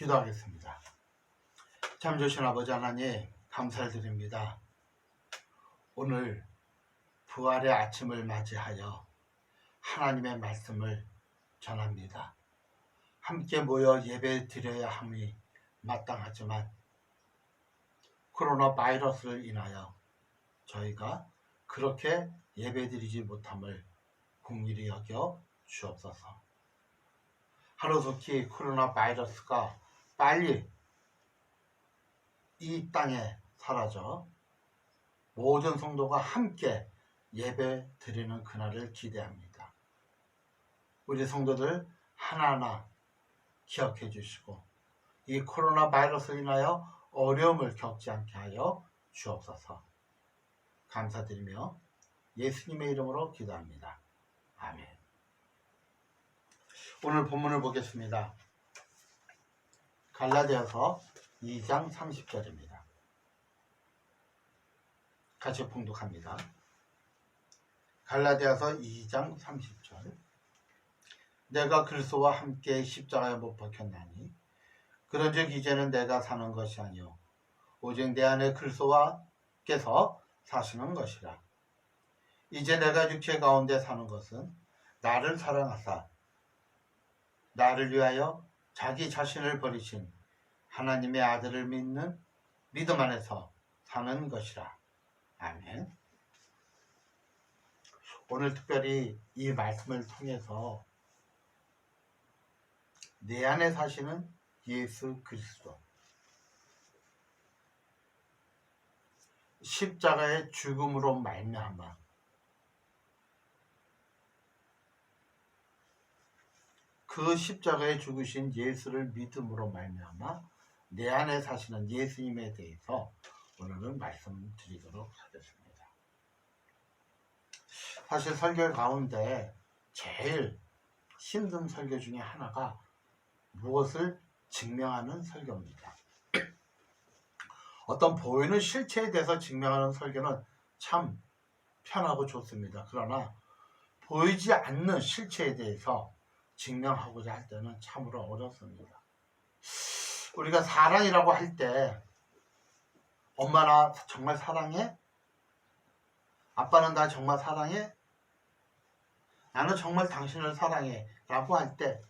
기도하겠습니다. 참 좋으신 아버지 하나님, 감사를 드립니다. 오늘 부활의 아침을 맞이하여 하나님의 말씀을 전합니다. 함께 모여 예배 드려야 함이 마땅하지만 코로나 바이러스를 인하여 저희가 그렇게 예배 드리지 못함을 긍휼히 여겨 주옵소서. 하루속히 코로나 바이러스가 빨리 이 땅에 사라져 모든 성도가 함께 예배 드리는 그날을 기대합니다. 우리 성도들 하나하나 기억해 주시고 이 코로나 바이러스로 인하여 어려움을 겪지 않게 하여 주옵소서. 감사드리며 예수님의 이름으로 기도합니다. 아멘. 오늘 본문을 보겠습니다. 갈라디아서 2장 30절입니다. 같이 봉독합니다. 갈라디아서 2장 30절. 내가 그리스도와 함께 십자가에 못 박혔나니 그런즉 이제는 내가 사는 것이 아니요 오직 내 안에 그리스도와께서 사시는 것이라. 이제 내가 육체 가운데 사는 것은 나를 사랑하사 나를 위하여 자기 자신을 버리신 하나님의 아들을 믿는 믿음 안에서 사는 것이라. 아멘. 오늘 특별히 이 말씀을 통해서 내 안에 사시는 예수 그리스도, 십자가의 죽음으로 말미암아 그 십자가에 죽으신 예수를 믿음으로 말미암아 내 안에 사시는 예수님에 대해서 오늘은 말씀드리도록 하겠습니다. 사실 설교 가운데 제일 힘든 설교 중에 하나가 무엇을 증명하는 설교입니다. 어떤 보이는 실체에 대해서 증명하는 설교는 참 편하고 좋습니다. 그러나 보이지 않는 실체에 대해서 증명하고자 할 때는 참으로 어렵습니다. 우리가 사랑이라고 할 때 엄마 나 정말 사랑해? 아빠는 나 정말 사랑해? 나는 정말 당신을 사랑해 라고 할 때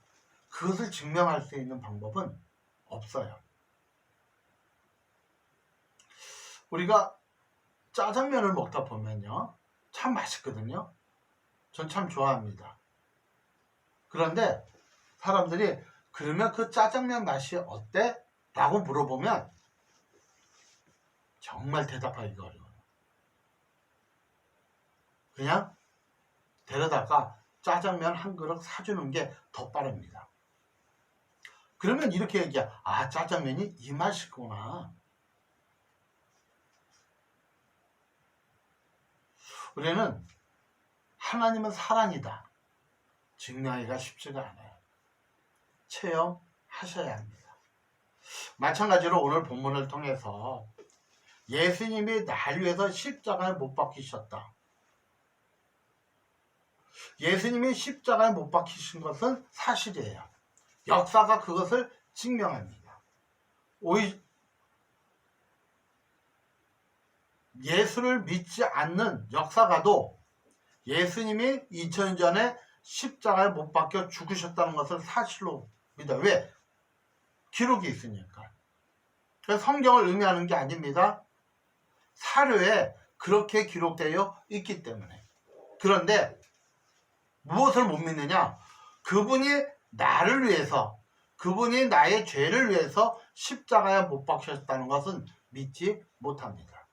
그것을 증명할 수 있는 방법은 없어요. 우리가 짜장면을 먹다 보면요 참 맛있거든요. 전 참 좋아합니다. 그런데 사람들이 그러면 그 짜장면 맛이 어때? 라고 물어보면 정말 대답하기가 어려워요. 그냥 데려다가 짜장면 한 그릇 사주는 게 더 빠릅니다. 그러면 이렇게 얘기해. 아, 짜장면이 이 맛이구나. 우리는 하나님은 사랑이다 증명하기가 쉽지가 않아요. 체험하셔야 합니다. 마찬가지로 오늘 본문을 통해서 예수님이 날 위해서 십자가에 못 박히셨다. 예수님이 십자가에 못 박히신 것은 사실이에요. 역사가 그것을 증명합니다. 예수를 믿지 않는 역사가도 예수님이 2000년 전에 십자가에 못 박혀 죽으셨다는 것을 사실로 믿어요. 왜? 기록이 있으니까. 그래서 성경을 의미하는 게 아닙니다. 사료에 그렇게 기록되어 있기 때문에. 그런데 무엇을 못 믿느냐? 그분이 나를 위해서, 그분이 나의 죄를 위해서 십자가에 못 박히셨다는 것은 믿지 못합니다.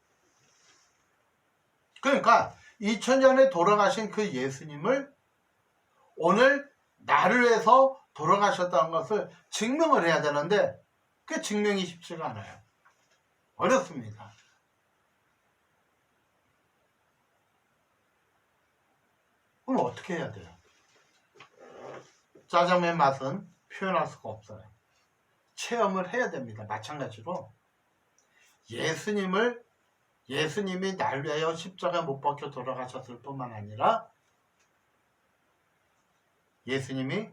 그러니까 2000년에 돌아가신 그 예수님을 오늘 나를 위해서 돌아가셨다는 것을 증명을 해야 되는데 그 증명이 쉽지가 않아요. 어렵습니다. 그럼 어떻게 해야 돼요? 짜장면 맛은 표현할 수가 없어요. 체험을 해야 됩니다. 마찬가지로 예수님이 날 위하여 십자가에 못 박혀 돌아가셨을 뿐만 아니라 예수님이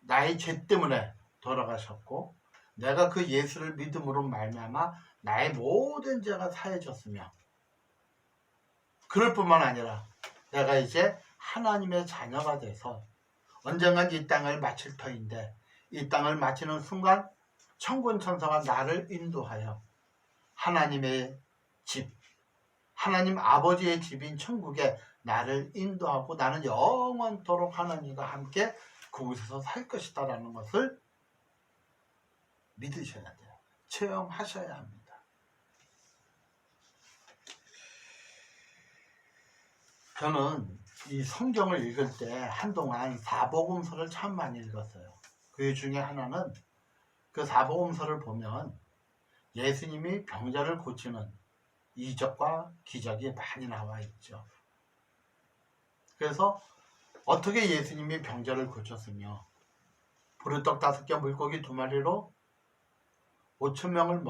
나의 죄 때문에 돌아가셨고 내가 그 예수를 믿음으로 말미암아 나의 모든 죄가 사해졌으며, 그럴 뿐만 아니라 내가 이제 하나님의 자녀가 돼서 언젠간 이 땅을 마칠 터인데, 이 땅을 마치는 순간 천군 천사가 나를 인도하여 하나님의 집, 하나님 아버지의 집인 천국에 나를 인도하고 나는 영원토록 하나님과 함께 그곳에서 살 것이다 라는 것을 믿으셔야 돼요. 체험하셔야 합니다. 저는 이 성경을 읽을 때 한동안 사복음서를 참 많이 읽었어요. 그 중에 하나는, 그 사복음서를 보면 예수님이 병자를 고치는 이적과 기적이 많이 나와 있죠. 그래서 어떻게 예수님이 병자를 고쳤으며 보리떡 5개 물고기 2마리로 5,000명을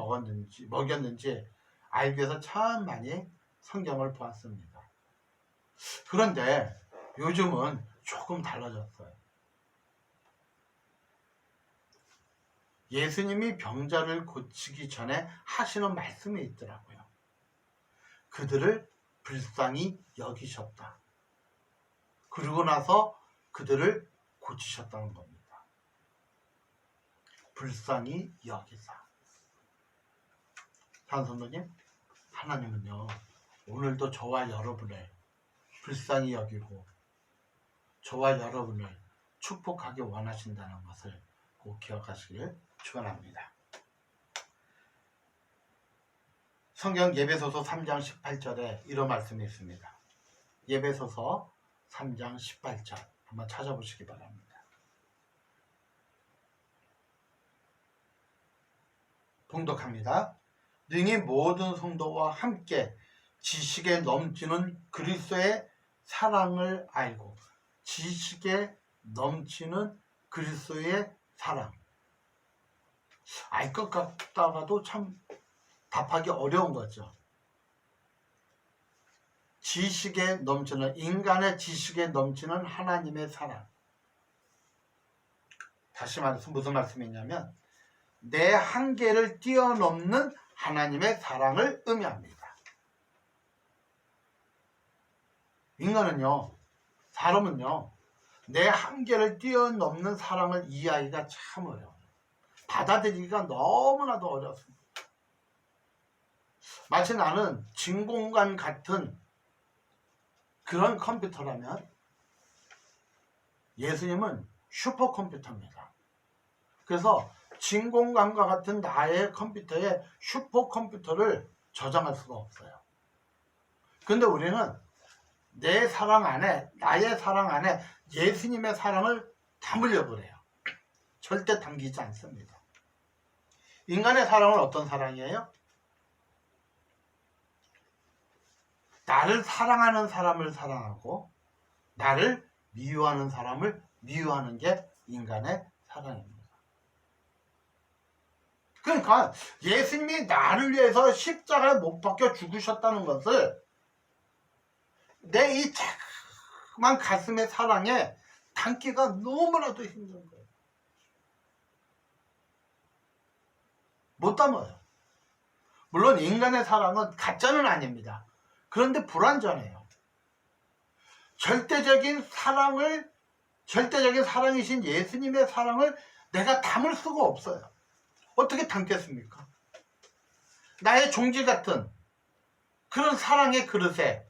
먹였는지 알기 위해서 참 많이 성경을 보았습니다. 그런데 요즘은 조금 달라졌어요. 예수님이 병자를 고치기 전에 하시는 말씀이 있더라고요. 그들을 불쌍히 여기셨다. 그러고 나서 그들을 고치셨다는 겁니다. 불쌍히 여기사. 산선생님, 하나님은요, 오늘도 저와 여러분을 불쌍히 여기고 저와 여러분을 축복하기 원하신다는 것을 꼭 기억하시길 축원합니다. 성경 예배소서 3장 18절에 이런 말씀이 있습니다. 예배소서 3장 18절 한번 찾아보시기 바랍니다. 봉독합니다. 능히 모든 성도와 함께 지식에 넘치는 그리스도의 사랑을 알고, 지식에 넘치는 그리스도의 사랑. 알 것 같다가도 참 답하기 어려운 거죠. 지식에 넘치는, 인간의 지식에 넘치는 하나님의 사랑. 다시 말해서 무슨 말씀이냐면 내 한계를 뛰어넘는 하나님의 사랑을 의미합니다. 인간은요, 사람은요, 내 한계를 뛰어넘는 사랑을 이해하기가 참 어려워요. 받아들이기가 너무나도 어렵습니다. 마치 나는 진공관 같은 그런 컴퓨터라면 예수님은 슈퍼컴퓨터입니다. 그래서 진공관과 같은 나의 컴퓨터에 슈퍼컴퓨터를 저장할 수가 없어요. 그런데 우리는 내 사랑 안에, 나의 사랑 안에 예수님의 사랑을 담으려고 그래요. 절대 담기지 않습니다. 인간의 사랑은 어떤 사랑이에요? 나를 사랑하는 사람을 사랑하고 나를 미워하는 사람을 미워하는 게 인간의 사랑입니다. 그러니까 예수님이 나를 위해서 십자가에 못 박혀 죽으셨다는 것을 내 이 자그만 가슴의 사랑에 담기가 너무나도 힘든 거예요. 못 담아요. 물론 인간의 사랑은 가짜는 아닙니다. 그런데 불완전해요. 절대적인 사랑이신 예수님의 사랑을 내가 담을 수가 없어요. 어떻게 담겠습니까? 나의 종지 같은 그런 사랑의 그릇에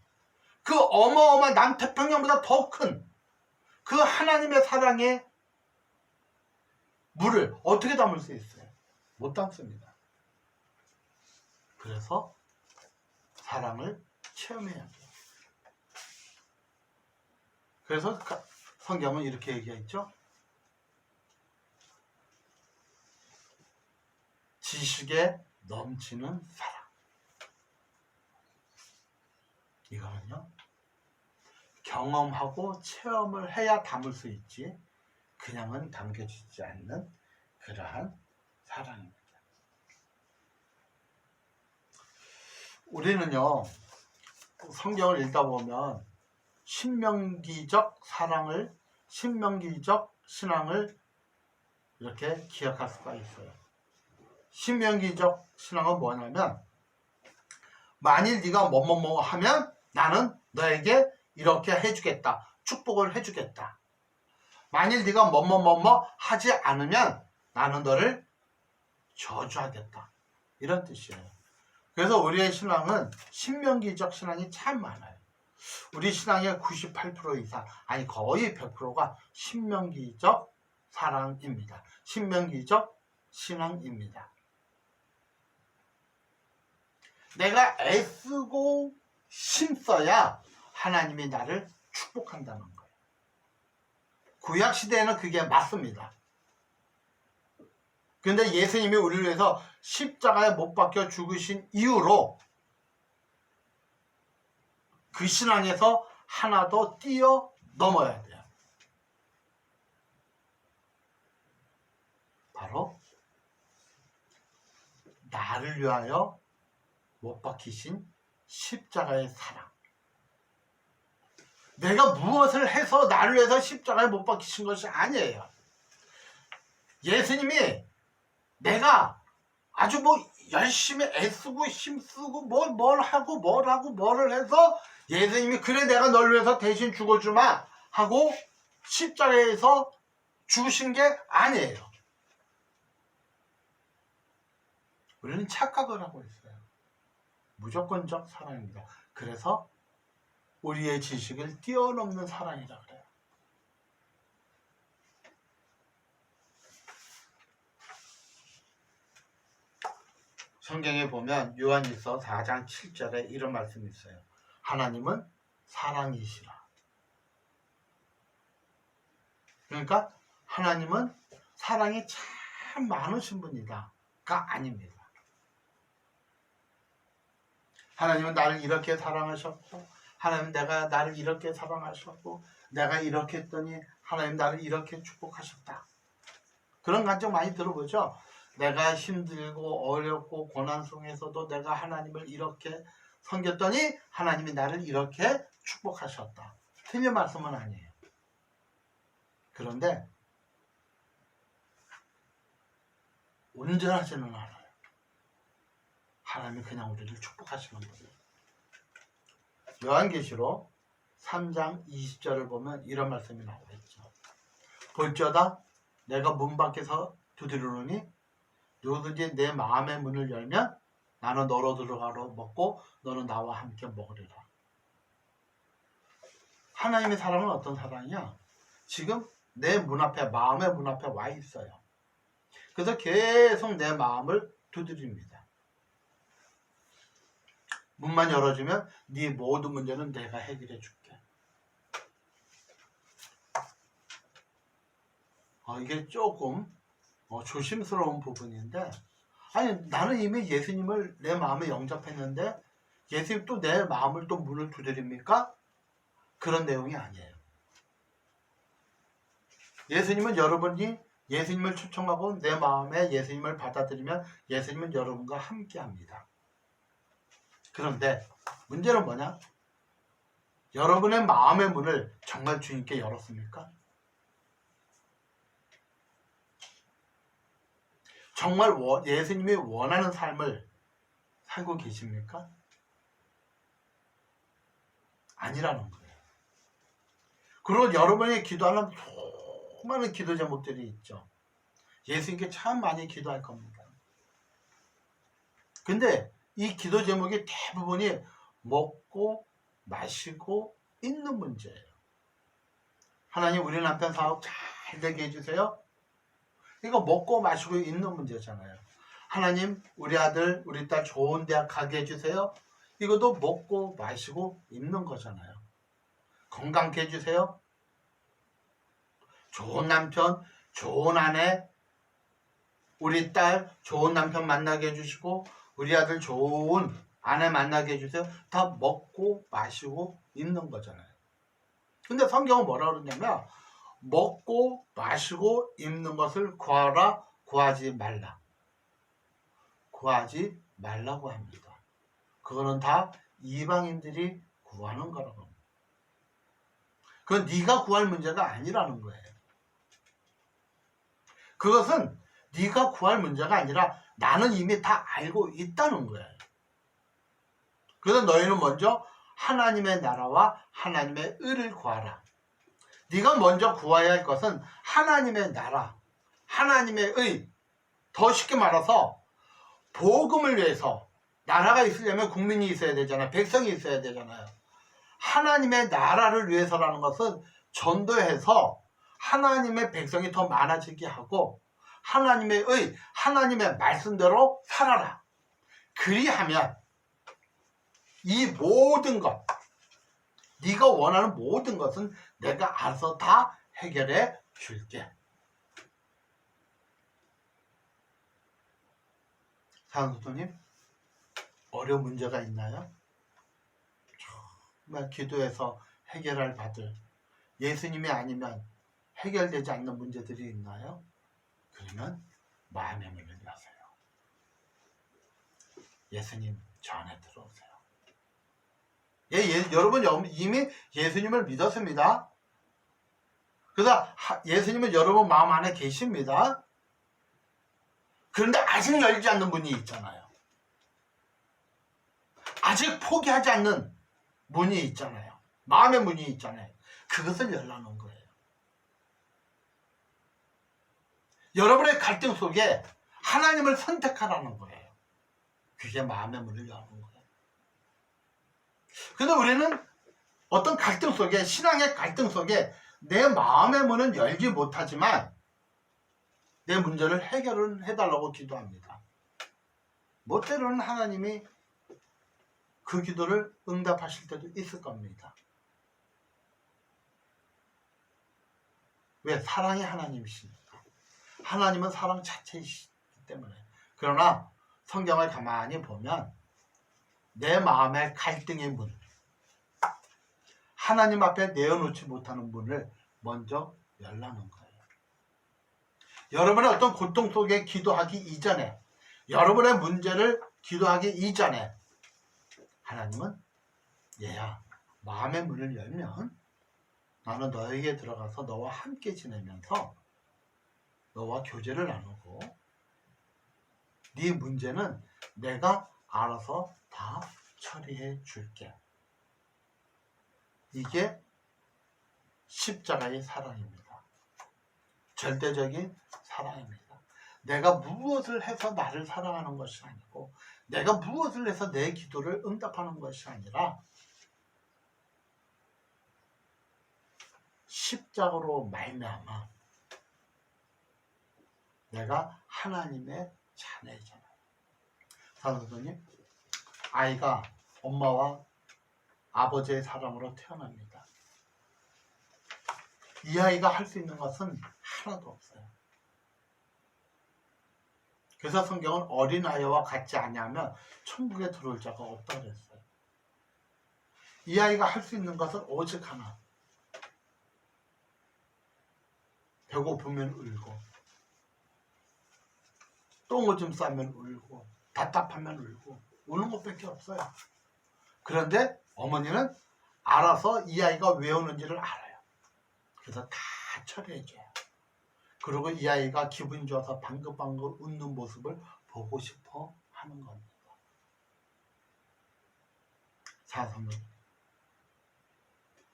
그 어마어마한 남태평양보다 더 큰 그 하나님의 사랑의 물을 어떻게 담을 수 있어요? 못 담습니다. 그래서 사랑을 체험해야 돼요. 그래서 성경은 이렇게 얘기했죠. 지식에 넘치는 사랑. 이거는요, 경험하고 체험을 해야 담을 수 있지 그냥은 담겨지지 않는 그러한 사랑입니다. 우리는요, 성경을 읽다 보면 신명기적 사랑을, 신명기적 신앙을 이렇게 기억할 수가 있어요. 신명기적 신앙은 뭐냐면 만일 네가 뭐뭐뭐 하면 나는 너에게 이렇게 해주겠다. 축복을 해주겠다. 만일 네가 뭐뭐뭐뭐 하지 않으면 나는 너를 저주하겠다. 이런 뜻이에요. 그래서 우리의 신앙은 신명기적 신앙이 참 많아요. 우리 신앙의 98% 이상, 아니 거의 100%가 신명기적 사랑입니다. 신명기적 신앙입니다. 내가 애쓰고 힘써야 하나님이 나를 축복한다는 거예요. 구약시대에는 그게 맞습니다. 근데 예수님이 우리를 위해서 십자가에 못 박혀 죽으신 이후로 그 신앙에서 하나 더 뛰어넘어야 돼요. 바로 나를 위하여 못 박히신 십자가의 사랑. 내가 무엇을 해서 나를 위해서 십자가에 못 박히신 것이 아니에요. 예수님이 내가 아주 열심히 애쓰고 힘쓰고 뭘 하고 뭐를 해서 예수님이 그래 내가 널 위해서 대신 죽어주마 하고 십자가에서 죽으신 게 아니에요. 우리는 착각을 하고 있어요. 무조건적 사랑입니다. 그래서 우리의 지식을 뛰어넘는 사랑이라 그래요. 성경에 보면 요한일서 4장 7절에 이런 말씀이 있어요. 하나님은 사랑이시라. 그러니까 하나님은 사랑이 참 많으신 분이다가 아닙니다. 하나님은 나를 이렇게 사랑하셨고, 하나님 내가 나를 이렇게 사랑하셨고, 내가 이렇게 했더니 하나님 나를 이렇게 축복하셨다. 그런 감정 많이 들어보죠. 내가 힘들고 어렵고 고난 속에서도 내가 하나님을 이렇게 섬겼더니 하나님이 나를 이렇게 축복하셨다. 틀린 말씀은 아니에요. 그런데 온전하지는 않아요. 하나님이 그냥 우리를 축복하시는 거예요. 요한계시록 3장 20절을 보면 이런 말씀이 나와 있죠. 볼지어다 내가 문 밖에서 두드리노니 누구든지 내 마음의 문을 열면 나는 너로 들어가러 먹고 너는 나와 함께 먹으리라. 하나님의 사랑은 어떤 사랑이야? 지금 내 문 앞에, 마음의 문 앞에 와 있어요. 그래서 계속 내 마음을 두드립니다. 문만 열어주면 네 모든 문제는 내가 해결해 줄게. 이게 조금 조심스러운 부분인데, 아니 나는 이미 예수님을 내 마음에 영접했는데 예수님 또 내 마음을 또 문을 두드립니까? 그런 내용이 아니에요. 예수님은 여러분이 예수님을 초청하고 내 마음에 예수님을 받아들이면 예수님은 여러분과 함께합니다. 그런데 문제는 뭐냐? 여러분의 마음의 문을 정말 주님께 열었습니까? 정말 예수님이 원하는 삶을 살고 계십니까? 아니라는 거예요. 그리고 여러분이 기도하는 수많은 기도 제목들이 있죠. 예수님께 참 많이 기도할 겁니다. 근데 이 기도 제목이 대부분이 먹고 마시고 있는 문제예요. 하나님 우리 남편 사업 잘 되게 해주세요. 이거 먹고 마시고 있는 문제잖아요. 하나님 우리 아들 우리 딸 좋은 대학 가게 해주세요. 이것도 먹고 마시고 있는 거잖아요. 건강케 해주세요. 좋은 남편 좋은 아내 우리 딸 좋은 남편 만나게 해주시고 우리 아들 좋은 아내 만나게 해주세요. 다 먹고 마시고 있는 거잖아요. 근데 성경은 뭐라 그러냐면 먹고 마시고 입는 것을 구하라 구하지 말라. 구하지 말라고 합니다. 그거는 다 이방인들이 구하는 거라고 합니다. 그건 네가 구할 문제가 아니라는 거예요. 그것은 네가 구할 문제가 아니라 나는 이미 다 알고 있다는 거예요. 그래서 너희는 먼저 하나님의 나라와 하나님의 의를 구하라. 네가 먼저 구해야 할 것은 하나님의 나라, 하나님의 의. 더 쉽게 말해서 복음을 위해서, 나라가 있으려면 국민이 있어야 되잖아요. 백성이 있어야 되잖아요. 하나님의 나라를 위해서라는 것은 전도해서 하나님의 백성이 더 많아지게 하고 하나님의 의, 하나님의 말씀대로 살아라. 그리하면 이 모든 것, 네가 원하는 모든 것은 내가 알아서 다 해결해 줄게. 사랑스님, 어려운 문제가 있나요? 정말 기도해서 해결할 받을 예수님이 아니면 해결되지 않는 문제들이 있나요? 그러면 마음의 문을 여세요. 예수님, 저 안에 들어오세요. 여러분 이미 예수님을 믿었습니다. 그래서 예수님은 여러분 마음 안에 계십니다. 그런데 아직 열지 않는 문이 있잖아요. 아직 포기하지 않는 문이 있잖아요. 마음의 문이 있잖아요. 그것을 열라는 거예요. 여러분의 갈등 속에 하나님을 선택하라는 거예요. 그게 마음의 문을 여는 거예요. 근데 우리는 어떤 갈등 속에, 신앙의 갈등 속에 내 마음의 문은 열지 못하지만 내 문제를 해결을 해달라고 기도합니다. 뭐 때로는 하나님이 그 기도를 응답하실 때도 있을 겁니다. 왜? 사랑의 하나님이시니까. 하나님은 사랑 자체이시기 때문에. 그러나 성경을 가만히 보면 내 마음의 갈등의 문, 하나님 앞에 내어놓지 못하는 문을 먼저 열라는 거예요. 여러분의 어떤 고통 속에 기도하기 이전에, 여러분의 문제를 기도하기 이전에 하나님은 얘야, 마음의 문을 열면 나는 너에게 들어가서 너와 함께 지내면서 너와 교제를 나누고 네 문제는 내가 알아서 다 처리해 줄게. 이게 십자가의 사랑입니다. 절대적인 사랑입니다. 내가 무엇을 해서 나를 사랑하는 것이 아니고 내가 무엇을 해서 내 기도를 응답하는 것이 아니라 십자가로 말미암아 내가 하나님의 자녀잖아요. 사랑스님, 아이가 엄마와 아버지의 사랑으로 태어납니다. 이 아이가 할 수 있는 것은 하나도 없어요. 그래서 성경은 어린아이와 같지 아니하면 천국에 들어올 자가 없다고 그랬어요. 이 아이가 할 수 있는 것은 오직 하나. 배고프면 울고, 똥오줌 싸면 울고, 답답하면 울고, 우는 것밖에 없어요. 그런데 어머니는 알아서 이 아이가 왜 우는지를 알아요. 그래서 다 처리해줘요. 그리고 이 아이가 기분 좋아서 방긋방긋 웃는 모습을 보고 싶어 하는 겁니다. 사랑은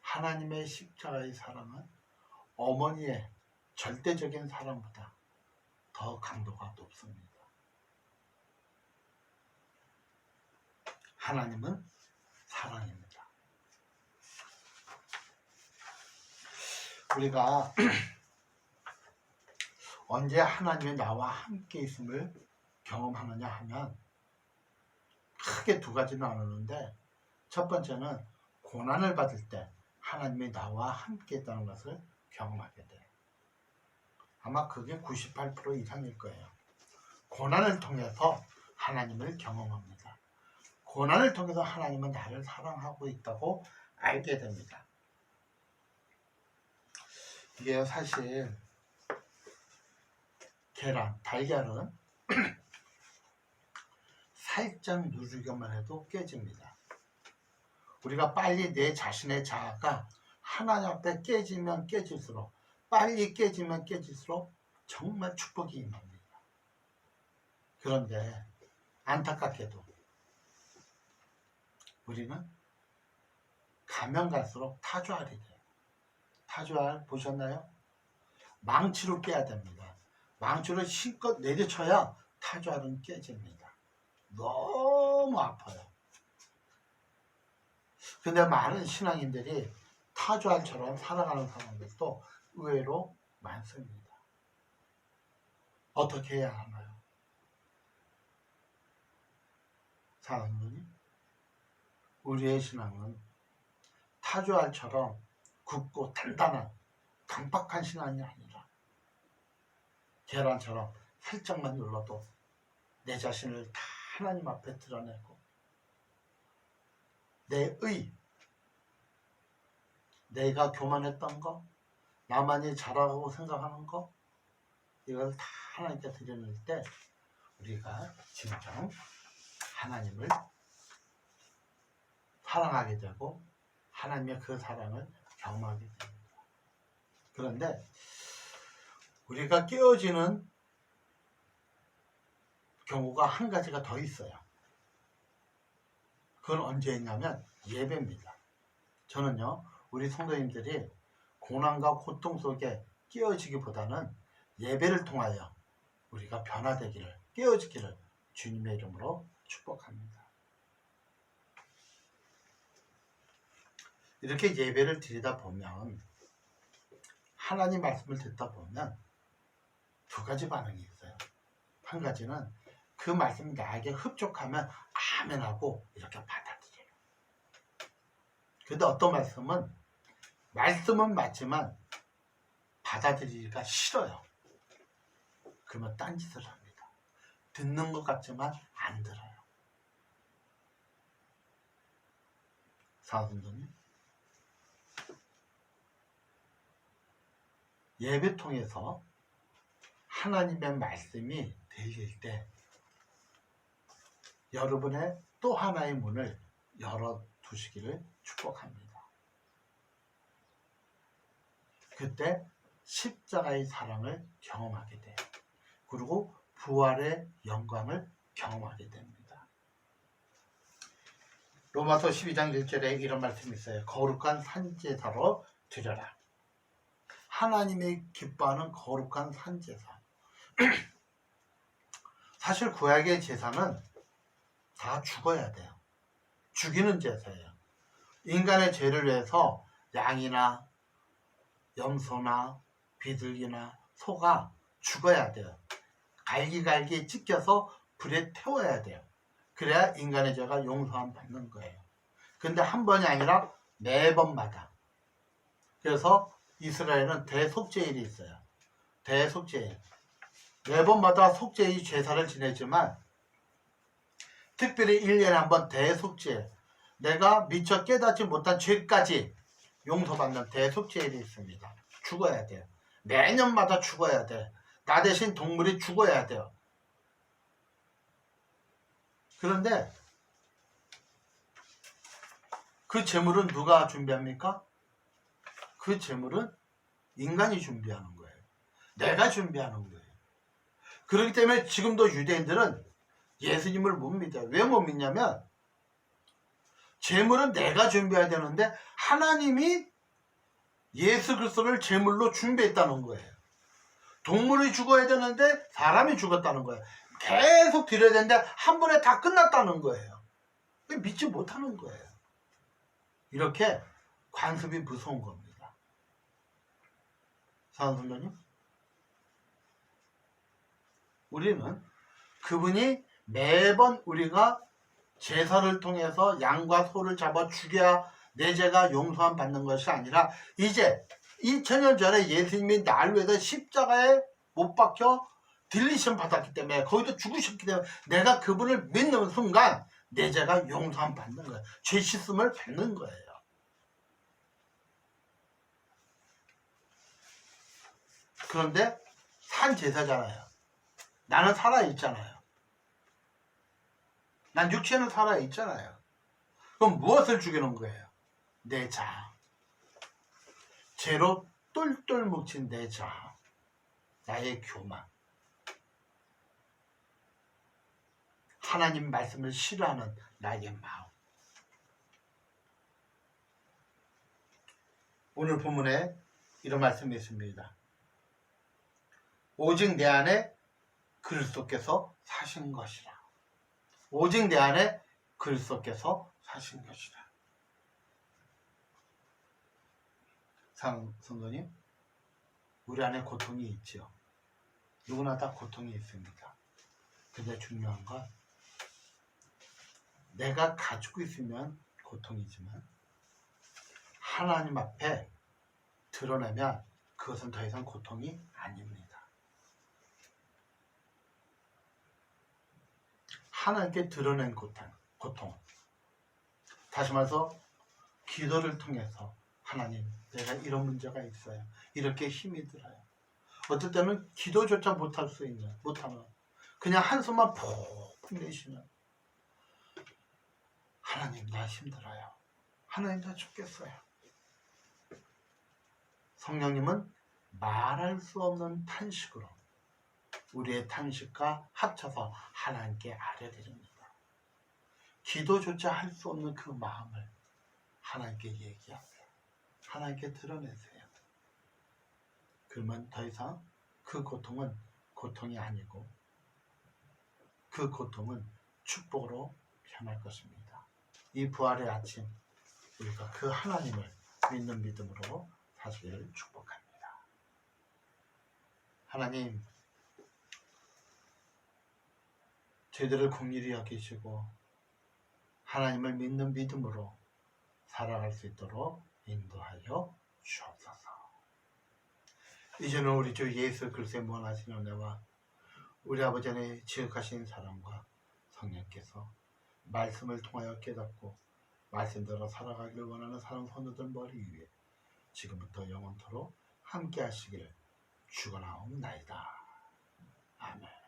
하나님의 십자가의 사랑은 어머니의 절대적인 사랑보다 더 강도가 높습니다. 하나님은 사랑입니다. 우리가 언제 하나님이 나와 함께 있음을 경험하느냐 하면 크게 두 가지는 나누는데, 첫 번째는 고난을 받을 때 하나님이 나와 함께 있다는 것을 경험하게 돼요. 아마 그게 98% 이상일 거예요. 고난을 통해서 하나님을 경험합니다. 고난을 통해서 하나님은 나를 사랑하고 있다고 알게 됩니다. 이게 사실 달걀은 살짝 누르기만 해도 깨집니다. 우리가 빨리 내 자신의 자아가 하나님 앞에 깨지면 깨질수록, 빨리 깨지면 깨질수록 정말 축복이 임합니다. 그런데 안타깝게도 우리는 가면 갈수록 타조알이 돼요. 타조알 보셨나요? 망치로 깨야 됩니다. 망치를 실컷 내려쳐야 타조알은 깨집니다. 너무 아파요. 근데 많은 신앙인들이 타조알처럼 살아가는 사람들도 의외로 많습니다. 어떻게 해야 하나요? 사랑하는 우리의 신앙은 타조알처럼 굳고 단단한 강박한 신앙이 아니라 계란처럼 살짝만 눌러도 내 자신을 다 하나님 앞에 드러내고 내 내가 교만했던 거, 나만이 잘하고 생각하는 거, 이걸 다 하나님께 드려낼 때 우리가 진정 하나님을 사랑하게 되고 하나님의 그 사랑을 경험하게 됩니다. 그런데 우리가 깨어지는 경우가 한 가지가 더 있어요. 그건 언제 있냐면 예배입니다. 저는요, 우리 성도님들이 고난과 고통 속에 깨어지기보다는 예배를 통하여 우리가 변화되기를, 깨어지기를 주님의 이름으로 축복합니다. 이렇게 예배를 드리다 보면, 하나님 말씀을 듣다 보면 두 가지 반응이 있어요. 한 가지는 그 말씀이 나에게 흡족하면 아멘하고 이렇게 받아들여요. 그런데 어떤 말씀은 맞지만 받아들이기가 싫어요. 그러면 딴짓을 합니다. 듣는 것 같지만 안 들어요. 사도님, 예배 통해서 하나님의 말씀이 들릴 때 여러분의 또 하나의 문을 열어두시기를 축복합니다. 그때 십자가의 사랑을 경험하게 돼요. 그리고 부활의 영광을 경험하게 됩니다. 로마서 12장 1절에 이런 말씀이 있어요. 거룩한 산제사로 드려라. 하나님이 기뻐하는 거룩한 산제사. 사실 구약의 제사는 다 죽어야 돼요. 죽이는 제사예요. 인간의 죄를 위해서 양이나 염소나 비둘기나 소가 죽어야 돼요. 갈기갈기 찢겨서 불에 태워야 돼요. 그래야 인간의 죄가 용서함 받는 거예요. 근데 한 번이 아니라 매번마다. 그래서 이스라엘은 대속죄일이 있어요. 대속죄일. 매번마다 속죄의 제사를 지내지만 특별히 1년에 한 번 대속죄일, 내가 미처 깨닫지 못한 죄까지 용서받는 대속죄일이 있습니다. 죽어야 돼요. 매년마다 죽어야 돼. 나 대신 동물이 죽어야 돼요. 그런데 그 제물은 누가 준비합니까? 그 제물은 인간이 준비하는 거예요. 내가 준비하는 거예요. 그렇기 때문에 지금도 유대인들은 예수님을 못 믿어요. 왜 못 믿냐면 제물은 내가 준비해야 되는데 하나님이 예수 그리스도를 제물로 준비했다는 거예요. 동물이 죽어야 되는데 사람이 죽었다는 거예요. 계속 드려야 되는데 한 번에 다 끝났다는 거예요. 믿지 못하는 거예요. 이렇게 관습이 무서운 겁니다. 사랑하는 성도님, 우리는 그분이 매번 우리가 제사를 통해서 양과 소를 잡아 죽여야 내 죄가 용서함 받는 것이 아니라 이제 2000년 전에 예수님이 나를 위해서 십자가에 못 박혀 딜리션 받았기 때문에 거기도 죽으셨기 때문에 내가 그분을 믿는 순간 내 죄가 용서함 받는 거예요. 죄 씻음을 받는 거예요. 그런데 산 제사잖아요. 나는 살아있잖아요. 난 육체는 살아있잖아요. 그럼 무엇을 죽이는 거예요? 내 자아. 죄로 똘똘 뭉친 내 자아. 나의 교만. 하나님 말씀을 싫어하는 나의 마음. 오늘 본문에 이런 말씀이 있습니다. 오직 내 안에 그리스도께서 사신 것이라. 오직 내 안에 그리스도께서 사신 것이라. 성도님, 우리 안에 고통이 있죠. 누구나 다 고통이 있습니다. 근데 중요한 건 내가 가지고 있으면 고통이지만 하나님 앞에 드러내면 그것은 더 이상 고통이 아닙니다. 하나님께 드러낸 고통. 다시 말해서 기도를 통해서 하나님, 내가 이런 문제가 있어요. 이렇게 힘이 들어요. 어떨 때는 기도조차 못하면 그냥 한숨만 푹 내쉬는, 하나님 나 힘들어요. 하나님 나 죽겠어요. 성령님은 말할 수 없는 탄식으로 우리의 탄식과 합쳐서 하나님께 아뢰드립니다. 기도조차 할 수 없는 그 마음을 하나님께 얘기하세요. 하나님께 드러내세요. 그러면 더 이상 그 고통은 고통이 아니고 그 고통은 축복으로 변할 것입니다. 이 부활의 아침, 우리가 그 하나님을 믿는 믿음으로 사시기를 축복합니다. 하나님, 저희들을 긍휼히 여기시고 하나님을 믿는 믿음으로 살아갈 수 있도록 인도하여 주옵소서. 이제는 우리 주 예수 그리스도의 무한하신 은혜와 우리 아버지 안에 지극하신 사랑과 성령께서 말씀을 통하여 깨닫고 말씀대로 살아가기를 원하는 사랑 성도들 머리 위에 지금부터 영원토록 함께 하시기를 축원하옵나이다. 아멘.